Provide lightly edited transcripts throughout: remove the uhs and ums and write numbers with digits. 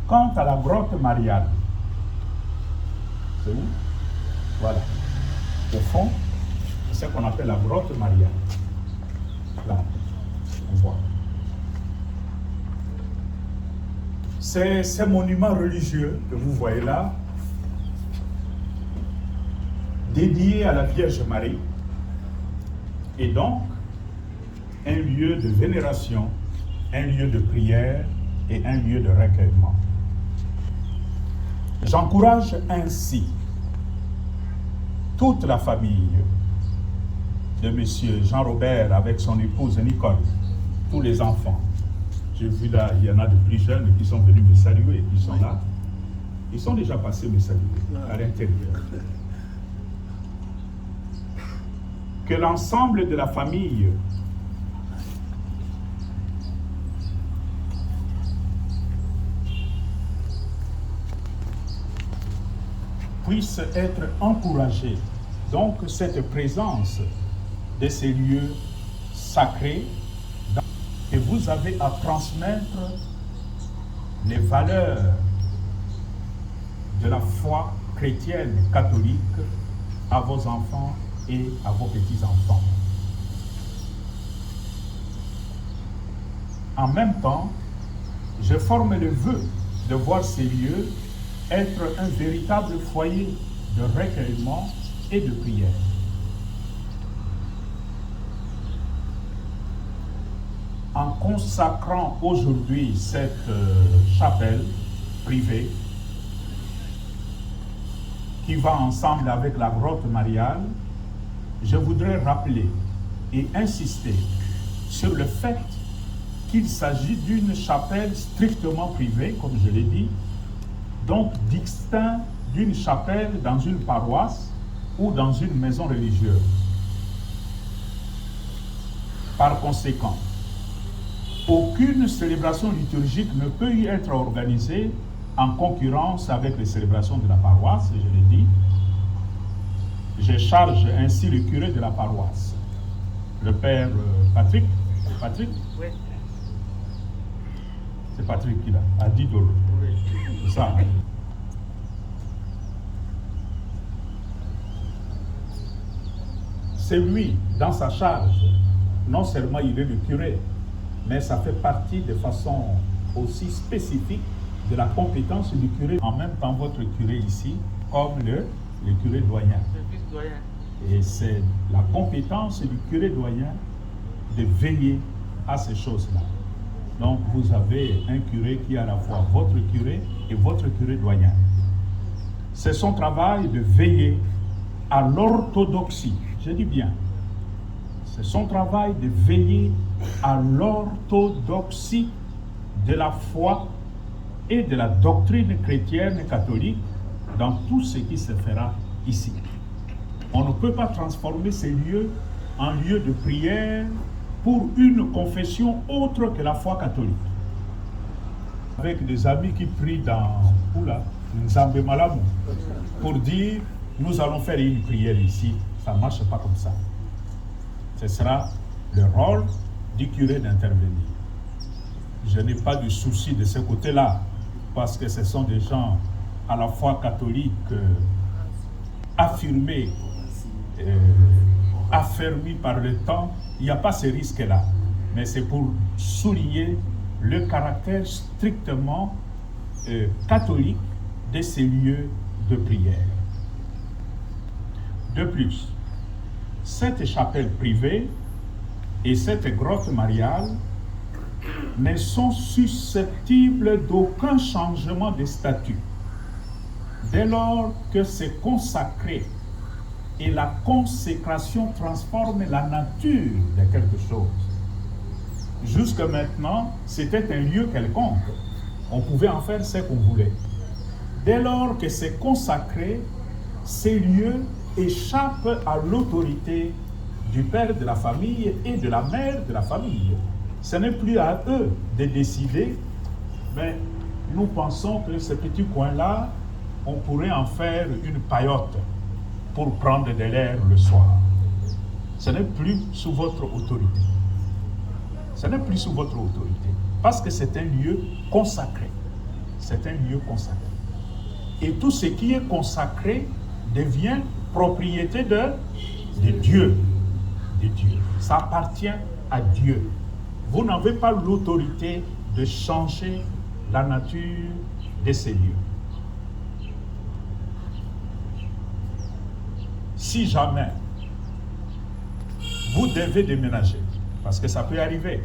Quant à la grotte Mariale, c'est où? Voilà. Au fond, c'est ce qu'on appelle la grotte Mariale. Là, on voit. Ces monuments religieux que vous voyez là, dédiés à la Vierge Marie, et donc un lieu de vénération, un lieu de prière et un lieu de recueillement. J'encourage ainsi toute la famille de M. Jean-Robert avec son épouse Nicole, tous les enfants. J'ai vu là, il y en a de plus jeunes qui sont venus me saluer, qui sont là. Ils sont déjà passés me saluer à l'intérieur. Que l'ensemble de la famille puisse être encouragé. Donc cette présence de ces lieux sacrés que vous avez à transmettre les valeurs de la foi chrétienne catholique à vos enfants et à vos petits-enfants. En même temps, je forme le vœu de voir ces lieux être un véritable foyer de recueillement et de prière. En consacrant aujourd'hui cette chapelle privée qui va ensemble avec la grotte Mariale, je voudrais rappeler et insister sur le fait qu'il s'agit d'une chapelle strictement privée, comme je l'ai dit, donc distinct d'une chapelle dans une paroisse ou dans une maison religieuse. Par conséquent, aucune célébration liturgique ne peut y être organisée en concurrence avec les célébrations de la paroisse, je l'ai dit. Je charge ainsi le curé de la paroisse, le père Patrick. Patrick? Oui. C'est Patrick qui l'a, à 10 $. Oui. C'est ça. C'est lui, dans sa charge, non seulement il est le curé, mais ça fait partie de façon aussi spécifique de la compétence du curé. En même temps, votre curé ici, comme le curé doyen. Le vice-doyen. Et c'est la compétence du curé doyen de veiller à ces choses-là. Donc vous avez un curé qui est à la fois votre curé et votre curé doyen. C'est son travail de veiller à l'orthodoxie. Je dis bien, c'est son travail de veiller à l'orthodoxie de la foi et de la doctrine chrétienne catholique dans tout ce qui se fera ici. On ne peut pas transformer ces lieux en lieux de prière pour une confession autre que la foi catholique. Avec des amis qui prient dans Nzambe Malamu pour dire nous allons faire une prière ici, ça ne marche pas comme ça. Ce sera le rôle du curé d'intervenir. Je n'ai pas de souci de ce côté-là, parce que ce sont des gens à la fois catholiques affirmés, affermis par le temps. Il n'y a pas ce risque-là, mais c'est pour souligner le caractère strictement catholique de ces lieux de prière. De plus, cette chapelle privée et cette grotte mariale ne sont susceptibles d'aucun changement de statut, dès lors que c'est consacré et la consécration transforme la nature de quelque chose. Jusque maintenant, c'était un lieu quelconque. On pouvait en faire ce qu'on voulait. Dès lors que c'est consacré, ces lieux échappent à l'autorité du père de la famille et de la mère de la famille. Ce n'est plus à eux de décider, mais nous pensons que ce petit coin-là, on pourrait en faire une paillote pour prendre de l'air le soir. Ce n'est plus sous votre autorité. Ce n'est plus sous votre autorité, parce que c'est un lieu consacré. c'est un lieu consacré. Et tout ce qui est consacré devient propriété de Dieu. De Dieu. Ça appartient à Dieu. Vous n'avez pas l'autorité de changer la nature de ces lieux. Si jamais vous devez déménager, parce que ça peut arriver,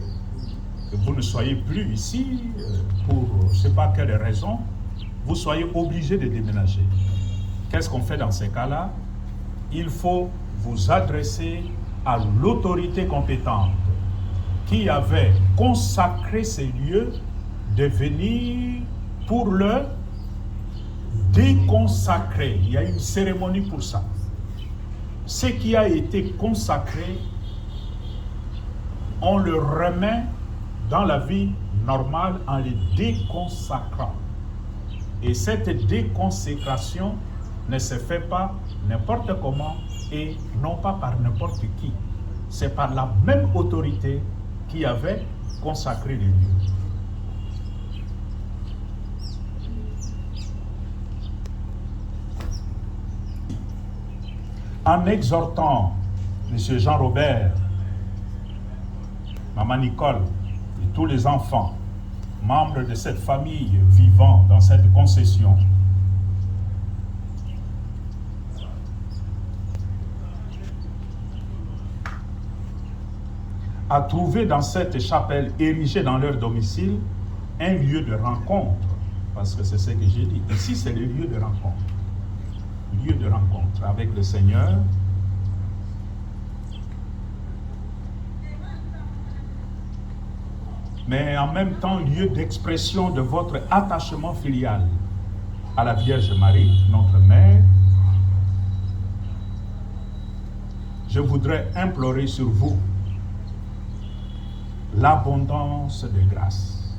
que vous ne soyez plus ici pour je ne sais pas quelle raison, vous soyez obligé de déménager. Qu'est-ce qu'on fait dans ces cas-là? Il faut vous adresser à l'autorité compétente qui avait consacré ces lieux de venir pour le déconsacrer. Il y a une cérémonie pour ça. Ce qui a été consacré, on le remet dans la vie normale en le déconsacrant. Et cette déconsécration ne se fait pas n'importe comment et non pas par n'importe qui. C'est par la même autorité qui avait consacré les lieux. En exhortant M. Jean-Robert, Maman Nicole et tous les enfants, membres de cette famille vivant dans cette concession, à trouver dans cette chapelle érigée dans leur domicile un lieu de rencontre, parce que c'est ce que j'ai dit. Ici, c'est le lieu de rencontre. Lieu de rencontre avec le Seigneur. Mais en même temps, lieu d'expression de votre attachement filial à la Vierge Marie, notre Mère. Je voudrais implorer sur vous l'abondance de grâce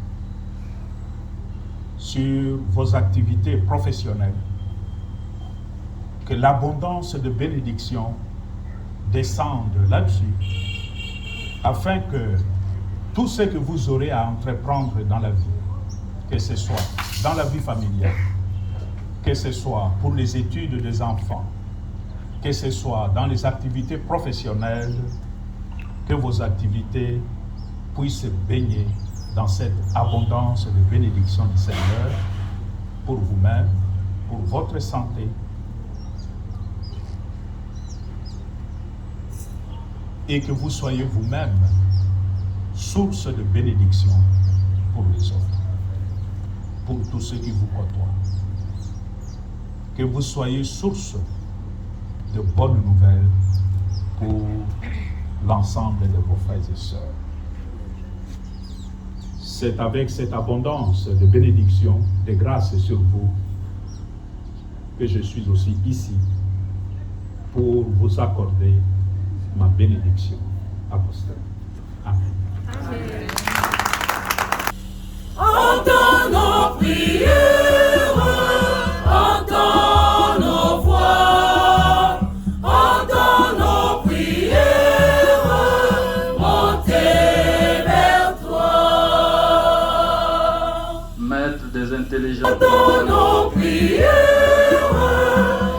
sur vos activités professionnelles, que l'abondance de bénédiction descende là-dessus, afin que tout ce que vous aurez à entreprendre dans la vie, que ce soit dans la vie familiale, que ce soit pour les études des enfants, que ce soit dans les activités professionnelles, que vos activités puissent baigner dans cette abondance de bénédiction du Seigneur pour vous-même, pour votre santé, et que vous soyez vous-même source de bénédiction pour les autres, pour tous ceux qui vous côtoient. Que vous soyez source de bonnes nouvelles pour l'ensemble de vos frères et sœurs. C'est avec cette abondance de bénédiction, de grâce sur vous, que je suis aussi ici pour vous accorder ma bénédiction apostolique. Amen. Amen. Entends nos prières, entends nos voix, entends nos prières, monter vers toi. Maître des intelligences, Entends nos prières,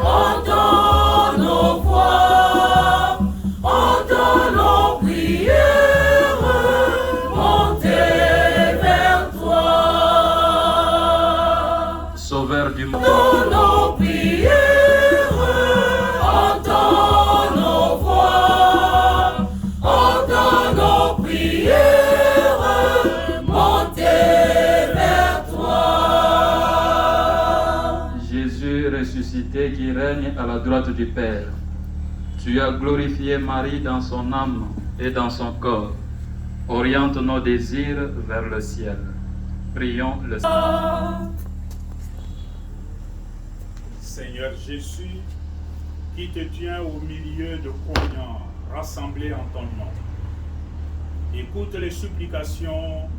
entends nos voix, entends nos prières, monter vers toi. Sauveur du monde, Entends nos prières, entends nos voix, entends nos prières, monter vers toi. Jésus ressuscité qui règne à la droite du Père, tu as glorifié Marie dans son âme et dans son corps. Oriente nos désirs vers le ciel. Prions le Seigneur Jésus, qui te tient au milieu de croyants rassemblés en ton nom, écoute les supplications